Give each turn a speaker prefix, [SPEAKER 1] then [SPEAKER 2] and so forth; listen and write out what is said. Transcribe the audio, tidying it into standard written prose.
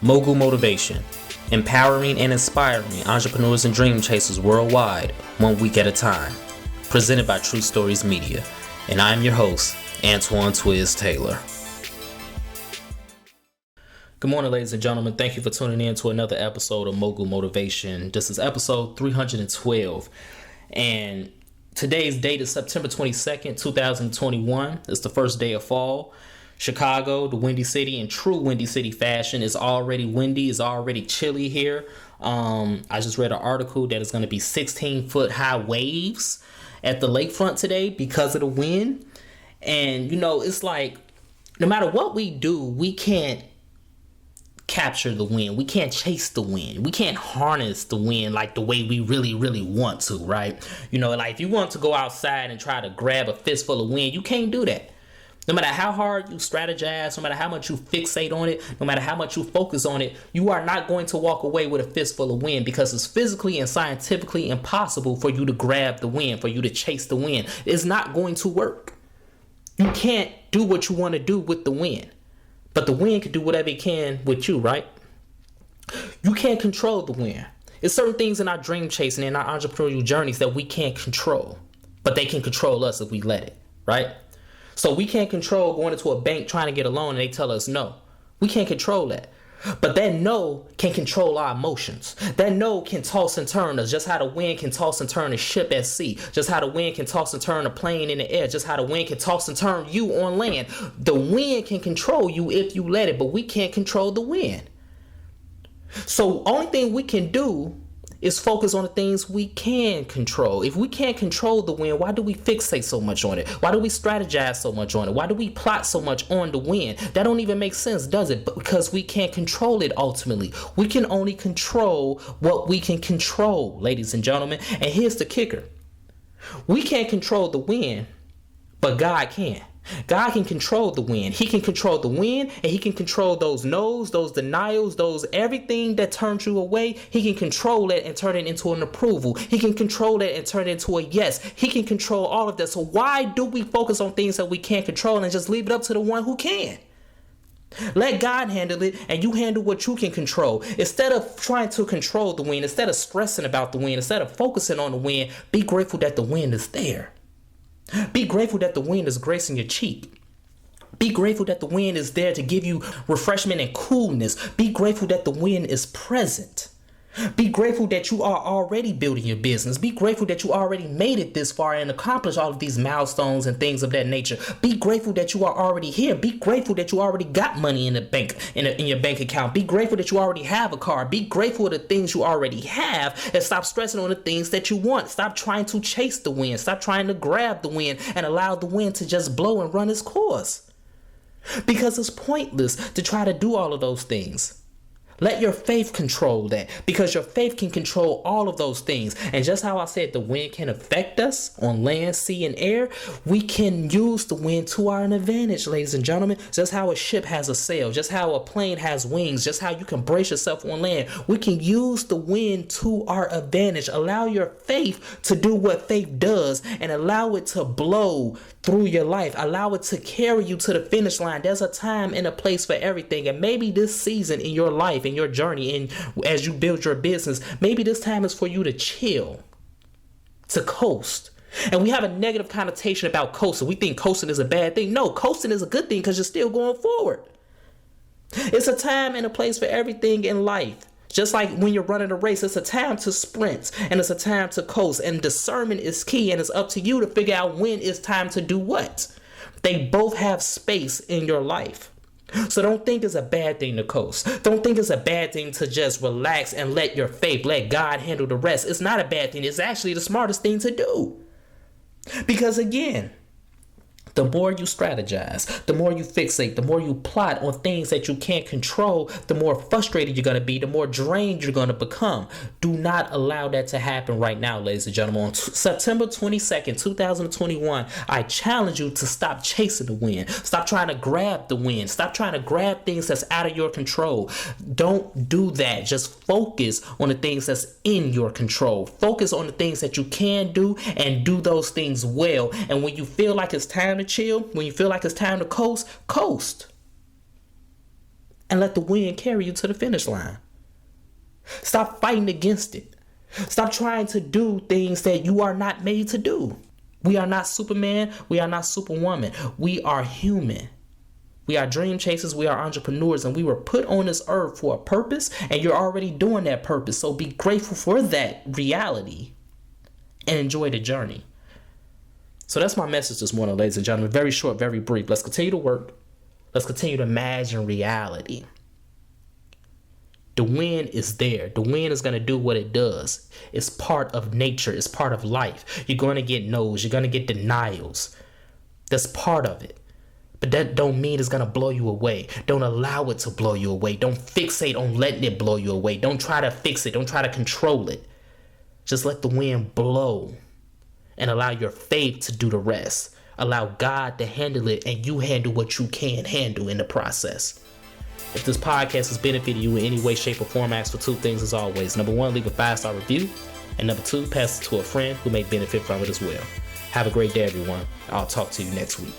[SPEAKER 1] Mogul Motivation, empowering and inspiring entrepreneurs and dream chasers worldwide, 1 week at a time. Presented by True Stories Media. And I'm your host, Antoine Twiz Taylor. Good morning, ladies and gentlemen. Thank you for tuning in to another episode of Mogul Motivation. This is episode 312. And today's date is September 22nd, 2021. It's the first day of fall. Chicago, the Windy City, in true Windy City fashion, is already windy, is already chilly here. I just read an article that it's going to be 16-foot high waves at the lakefront today because of the wind. And, it's like, no matter what we do, we can't capture the wind. We can't chase the wind. We can't harness the wind like the way we really, really want to, right? Like if you want to go outside and try to grab a fistful of wind, you can't do that. No matter how hard you strategize, no matter how much you fixate on it, no matter how much you focus on it, you are not going to walk away with a fistful of wind because it's physically and scientifically impossible for you to grab the wind, for you to chase the wind. It's not going to work. You can't do what you want to do with the wind, but the wind can do whatever it can with you, right? You can't control the wind. There's certain things in our dream chasing and our entrepreneurial journeys that we can't control, but they can control us if we let it, right? So we can't control going into a bank trying to get a loan and they tell us no. We can't control that. But that no can control our emotions. That no can toss and turn us, just how the wind can toss and turn a ship at sea. Just how the wind can toss and turn a plane in the air. Just how the wind can toss and turn you on land. The wind can control you if you let it, but we can't control the wind. So only thing we can do is focus on the things we can control. If we can't control the wind, why do we fixate so much on it? Why do we strategize so much on it? Why do we plot so much on the wind? That don't even make sense, does it? But because we can't control it ultimately. We can only control what we can control, ladies and gentlemen. And here's the kicker. We can't control the wind, but God can. God can control the wind. He can control the wind, and he can control those no's, those denials, those everything that turns you away. He can control it and turn it into an approval. He can control it and turn it into a yes. He can control all of that. So why do we focus on things that we can't control and just leave it up to the one who can? Let God handle it, and you handle what you can control. Instead of trying to control the wind, instead of stressing about the wind, instead of focusing on the wind, be grateful that the wind is there. Be grateful that the wind is gracing your cheek. Be grateful that the wind is there to give you refreshment and coolness. Be grateful that the wind is present. Be grateful that you are already building your business. Be grateful that you already made it this far and accomplished all of these milestones and things of that nature. Be grateful that you are already here. Be grateful that you already got money in the bank, in your bank account. Be grateful that you already have a car. Be grateful for the things you already have and stop stressing on the things that you want. Stop trying to chase the wind. Stop trying to grab the wind and allow the wind to just blow and run its course. Because it's pointless to try to do all of those things. Let your faith control that, because your faith can control all of those things. And just how I said the wind can affect us on land, sea, and air, we can use the wind to our advantage, ladies and gentlemen. Just how a ship has a sail, just how a plane has wings, just how you can brace yourself on land, we can use the wind to our advantage. Allow your faith to do what faith does and allow it to blow through your life. Allow it to carry you to the finish line. There's a time and a place for everything. And maybe this season in your life, in your journey, and as you build your business, maybe this time is for you to chill, to coast. And we have a negative connotation about coasting. We think coasting is a bad thing. No, coasting is a good thing because you're still going forward. It's a time and a place for everything in life. Just like when you're running a race, it's a time to sprint and it's a time to coast. And discernment is key, and it's up to you to figure out when it's time to do what. They both have space in your life. So don't think it's a bad thing to coast. Don't think it's a bad thing to just relax and let your faith, let God handle the rest. It's not a bad thing. It's actually the smartest thing to do. Because again, the more you strategize, the more you fixate, the more you plot on things that you can't control, the more frustrated you're going to be, the more drained you're going to become. Do not allow that to happen right now, ladies and gentlemen. On September 22nd, 2021, I challenge you to stop chasing the wind. Stop trying to grab the wind. Stop trying to grab things that's out of your control. Don't do that. Just focus on the things that's in your control. Focus on the things that you can do and do those things well. And when you feel like it's time to chill, when you feel like it's time to coast, and let the wind carry you to the finish line. Stop fighting against it. Stop trying to do things that you are not made to do. We are not Superman. We are not Superwoman. We are human. We are dream chasers. We are entrepreneurs, and we were put on this earth for a purpose, and you're already doing that purpose. So be grateful for that reality and enjoy the journey. So that's my message this morning, ladies and gentlemen. Very short, very brief. Let's continue to work. Let's continue to imagine reality. The wind is there. The wind is going to do what it does. It's part of nature. It's part of life. You're going to get no's. You're going to get denials. That's part of it. But that don't mean it's going to blow you away. Don't allow it to blow you away. Don't fixate on letting it blow you away. Don't try to fix it. Don't try to control it. Just let the wind blow and allow your faith to do the rest. Allow God to handle it, and you handle what you can handle in the process. If this podcast has benefited you in any way, shape, or form, ask for two things as always. Number one, leave a 5-star review. And number two, pass it to a friend who may benefit from it as well. Have a great day, everyone. I'll talk to you next week.